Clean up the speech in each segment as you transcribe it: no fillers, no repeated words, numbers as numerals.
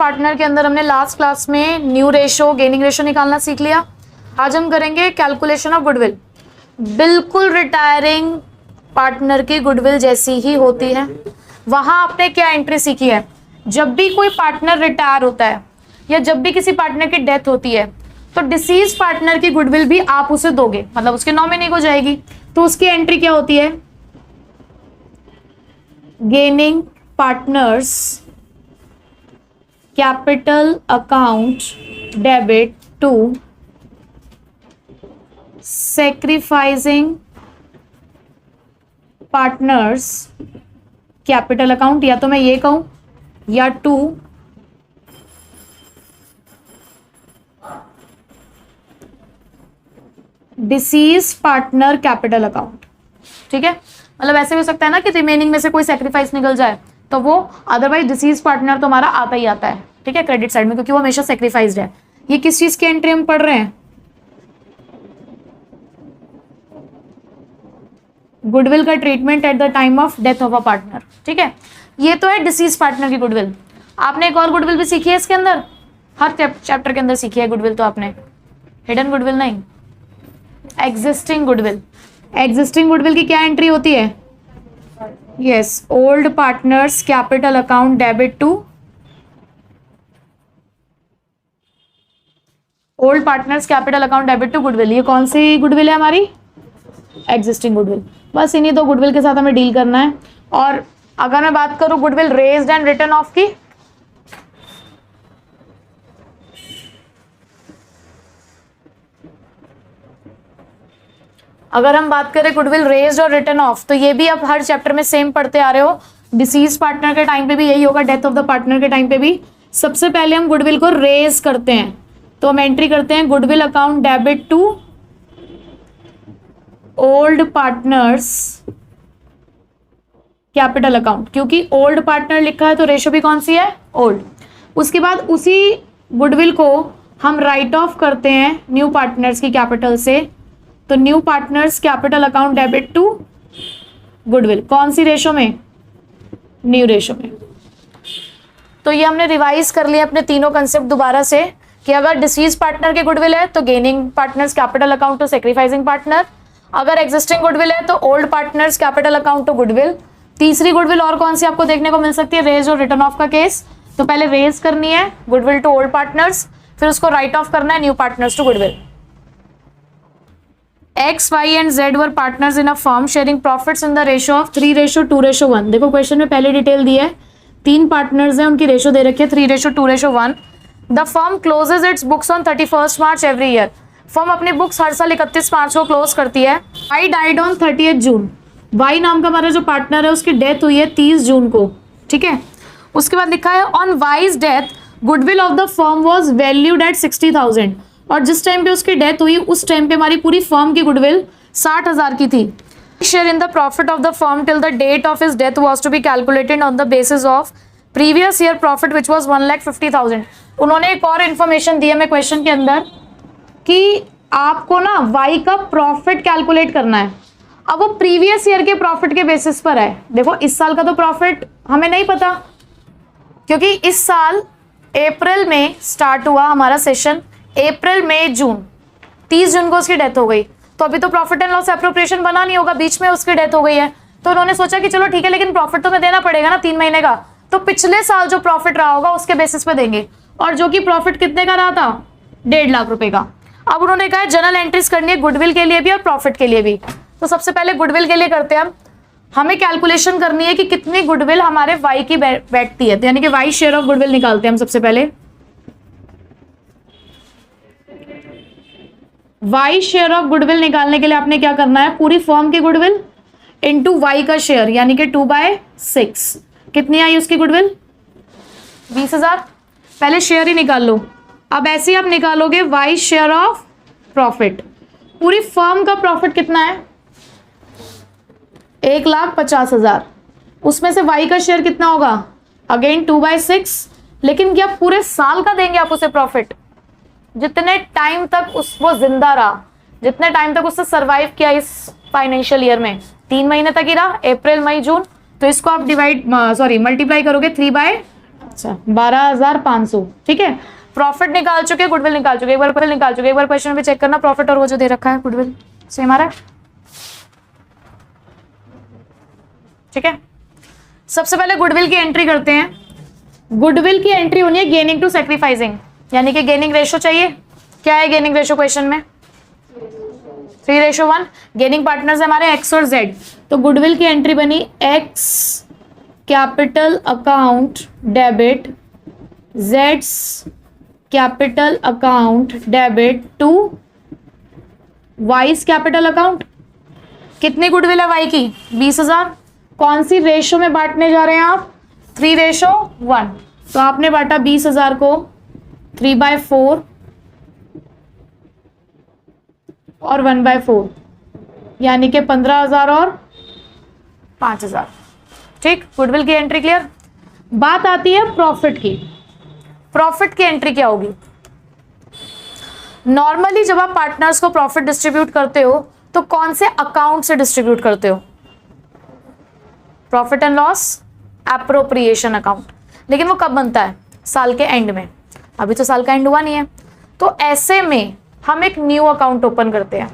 Partner के अंदर हमने लास्ट क्लास में न्यू रेशो, गेनिंग रेशो निकालना सीख लिया। आज हम करेंगे कैलकुलेशन ऑफ गुडविल। बिल्कुल रिटायरिंग पार्टनर की गुडविल जैसी ही होती है। वहां आपने क्या एंट्री सीखी है, जब भी कोई पार्टनर रिटायर होता है या जब भी किसी पार्टनर की डेथ होती है तो डिसीज पार्टनर की गुडविल भी आप उसे दोगे, मतलब उसके नॉमिनी हो जाएगी। तो उसकी एंट्री क्या होती है, gaining partners capital account debit to sacrificing partners capital account, या तो मैं ये कहूं या to deceased partner capital account. ठीक है, मतलब ऐसे भी हो सकता है ना कि रिमेनिंग में से कोई सेक्रीफाइस निकल जाए तो वो अदरवाइज डिसीज पार्टनर तो हमारा आता ही आता है। ठीक है, क्रेडिट साइड में, क्योंकि वो हमेशा सेक्रीफाइस्ड है। ये किस चीज की एंट्री हम पढ़ रहे हैं, गुडविल का treatment at the time of death of a partner. ठीक है, ये तो है डिसीज पार्टनर की गुडविल। आपने एक और गुडविल भी सीखी है इसके अंदर, हर चैप्टर के अंदर सीखी है गुडविल तो आपने, हिडन गुडविल नहीं, एग्जिस्टिंग गुडविल। एग्जिस्टिंग गुडविल की क्या एंट्री होती है, yes, old partners capital account debit to old partners capital account debit to goodwill. ये कौन सी गुडविल है हमारी, एग्जिस्टिंग गुडविल। बस इन्हीं दो गुडविल के साथ हमें डील करना है। और अगर मैं बात करूं goodwill raised and written off की, अगर हम बात करें गुडविल रेज्ड और रिटन ऑफ, तो ये भी आप हर चैप्टर में सेम पढ़ते आ रहे हो। डिसीज पार्टनर के टाइम पे भी यही होगा, डेथ ऑफ द पार्टनर के टाइम पे भी। सबसे पहले हम गुडविल को रेज करते हैं, तो हम एंट्री करते हैं goodwill account debit to old partners capital account, क्योंकि ओल्ड पार्टनर लिखा है तो रेशो भी कौन सी है, ओल्ड। उसके बाद उसी गुडविल को हम राइट ऑफ करते हैं न्यू पार्टनर्स की कैपिटल से, तो new partners capital account debit to goodwill, कौन सी रेशो में, न्यू रेशो में। तो ये हमने रिवाइज कर लिया अपने तीनों कंसेप्ट दोबारा से, कि अगर डिसीज पार्टनर के गुडविल है तो gaining partners capital account to sacrificing partner, अगर एग्जिस्टिंग गुडविल है तो old partners capital account to goodwill. तीसरी गुडविल और कौन सी आपको देखने को मिल सकती है, रेज और रिटर्न ऑफ का केस। तो पहले रेज करनी है गुडविल टू ओल्ड पार्टनर्स, फिर उसको राइट ऑफ करना है new partners to goodwill. X, Y and Z were partners in a firm sharing profits in the ratio of 3:2:1। देखो क्वेश्चन में पहले डिटेल दी है, 3 पार्टनर्स हैं, उनकी रेशो दे रखी है 3:2:1। The firm closes its books on 31 March every year. Firm अपनी books हर साल 31 मार्च को क्लोज करती है। Y died on 30 June. Y नाम का हमारा जो पार्टनर है उसकी डेथ हुई है 30 जून को। ठीक है, उसके बाद लिखा है on Y's death goodwill of the firm was valued at 60,000। और जिस टाइम पे उसकी डेथ हुई उस टाइम पे हमारी पूरी फर्म की गुडविल 60,000 की थी। Share in the profit of the firm till the date of his death was to be calculated on the basis of previous year profit which was 1,50,000। उन्होंने एक और इन्फॉर्मेशन दी है मैं क्वेश्चन के अंदर कि आपको ना वाई का प्रॉफिट कैलकुलेट करना है। अब वो प्रीवियस ईयर के प्रॉफिट के बेसिस पर है। देखो इस साल का तो प्रॉफिट हमें नहीं पता, क्योंकि इस साल अप्रैल में स्टार्ट हुआ हमारा सेशन, अप्रैल मई जून, 30 जून को उसकी डेथ हो गई। तो अभी तो प्रॉफिट एंड लॉस एप्रोप्रिएशन बना नहीं होगा, बीच में उसकी डेथ हो गई है। तो उन्होंने सोचा कि चलो ठीक है, लेकिन प्रॉफिट तो हमें देना पड़ेगा ना 3 महीने का, तो पिछले साल जो प्रॉफिट रहा होगा उसके बेसिस पे देंगे। और जो कि प्रॉफिट कितने का रहा था, 1.5 लाख रुपए का। अब उन्होंने कहा जनरल एंट्रीज करनी है गुडविल के लिए भी और प्रॉफिट के लिए भी। तो सबसे पहले गुडविल के लिए करते हैं हमें कैलकुलेशन करनी है कि कितनी गुडविल हमारे वाई की बैठती है, यानी कि वाई शेयर ऑफ गुडविल निकालते हैं हम सबसे पहले। वाई शेयर ऑफ गुडविल निकालने के लिए आपने क्या करना है, पूरी फर्म की गुडविल इनटू वाई का शेयर, यानी कि 2/6। कितनी आई उसकी गुडविल, 20,000। पहले शेयर ही निकाल लो। अब ऐसे ही आप निकालोगे वाई शेयर ऑफ प्रॉफिट। पूरी फर्म का प्रॉफिट कितना है, 1,50,000। उसमें से वाई का शेयर कितना होगा, अगेन 2/6। लेकिन क्या पूरे साल का देंगे आप उसे प्रॉफिट, जितने टाइम तक वो जिंदा रहा, जितने टाइम तक उससे सरवाइव किया इस फाइनेंशियल ईयर में, 3 महीने तक ही रहा, अप्रैल मई जून। तो इसको आप मल्टीप्लाई करोगे 3/6 अच्छा 12,500, ठीक है। प्रॉफिट निकाल चुके, गुडविल निकाल चुके, एक बार गुडविल निकाल चुके, एक बार क्वेश्चन पे चेक करना प्रॉफिट और वो जो दे रखा है गुडविल सेम आ रहा है, ठीक है। सबसे पहले गुडविल की एंट्री करते हैं। गुडविल की एंट्री होनी है गेनिंग टू सेक्रीफाइसिंग, यानी कि गेनिंग रेशो चाहिए। क्या है गेनिंग रेशो क्वेश्चन में? 3:1। गेनिंग पार्टनर्स है हमारे एक्स और जेड, तो गुडविल की एंट्री बनी एक्स कैपिटल अकाउंट डेबिट जेड्स capital account debit to Y's capital account. कितनी गुडविल है वाई की? 20,000। कौन सी रेशो में बांटने जा रहे हैं आप? 3:1। तो आपने बांटा 20,000 को 3/4 और 1/4, यानी कि 15,000 और 5,000, ठीक। गुडविल की एंट्री क्लियर। बात आती है प्रॉफिट की। प्रॉफिट की एंट्री क्या होगी? नॉर्मली जब आप पार्टनर्स को प्रॉफिट डिस्ट्रीब्यूट करते हो तो कौन से अकाउंट से डिस्ट्रीब्यूट करते हो? Profit and loss appropriation account. लेकिन वो कब बनता है? साल के एंड में। अभी तो साल का एंड हुआ नहीं है, तो ऐसे में हम एक न्यू अकाउंट ओपन करते हैं,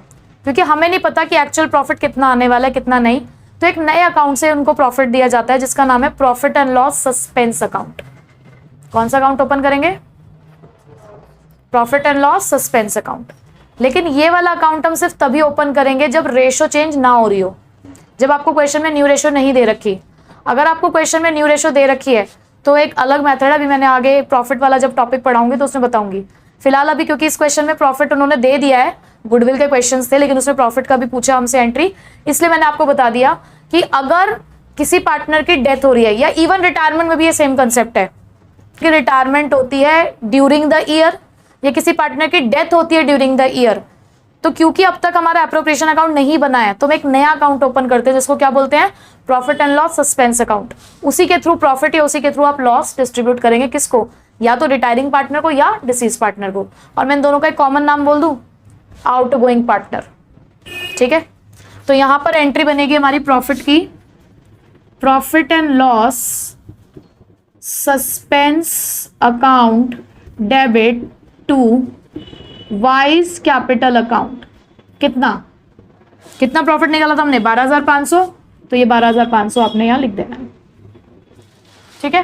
क्योंकि हमें नहीं पता कि एक्चुअल प्रॉफिट कितना आने वाला है कितना नहीं। तो एक नए अकाउंट से उनको प्रॉफिट दिया जाता है जिसका नाम है profit and loss suspense account. कौन सा अकाउंट ओपन करेंगे? Profit and loss suspense account. लेकिन ये वाला अकाउंट हम सिर्फ तभी ओपन करेंगे जब रेशो चेंज ना हो रही हो, जब आपको क्वेश्चन में न्यू रेशो नहीं दे रखी। अगर आपको क्वेश्चन में न्यू रेशो दे रखी है तो एक अलग मेथड है, अभी मैंने आगे प्रॉफिट वाला जब टॉपिक पढ़ाऊंगी तो उसमें बताऊंगी। फिलहाल अभी क्योंकि इस क्वेश्चन में प्रॉफिट उन्होंने दे दिया है, गुडविल के क्वेश्चन थे लेकिन उसमें प्रॉफिट का भी पूछा हमसे एंट्री, इसलिए मैंने आपको बता दिया कि अगर किसी पार्टनर की डेथ हो रही है, या इवन रिटायरमेंट में भी ये सेम कंसेप्ट है कि रिटायरमेंट होती है ड्यूरिंग द ईयर या किसी पार्टनर की डेथ होती है ड्यूरिंग द ईयर, तो क्योंकि अब तक हमारा एप्रोप्रिएशन अकाउंट नहीं बना है तो हम एक नया अकाउंट ओपन करते हैं जिसको क्या बोलते हैं? Profit and loss suspense account. उसी के थ्रू प्रॉफिट या उसी के थ्रू आप लॉस डिस्ट्रीब्यूट करेंगे। किसको? या तो रिटायरिंग पार्टनर को या डिसीज पार्टनर को। और मैं इन दोनों का एक कॉमन नाम बोल दूं, आउटगोइंग पार्टनर, ठीक है। तो यहां पर एंट्री बनेगी हमारी प्रॉफिट की, profit and loss suspense account debit to Y's capital account. कितना प्रॉफिट निकाला था हमने? 12,500। तो ये 12,500 आपने यहां लिख देना है, ठीक है।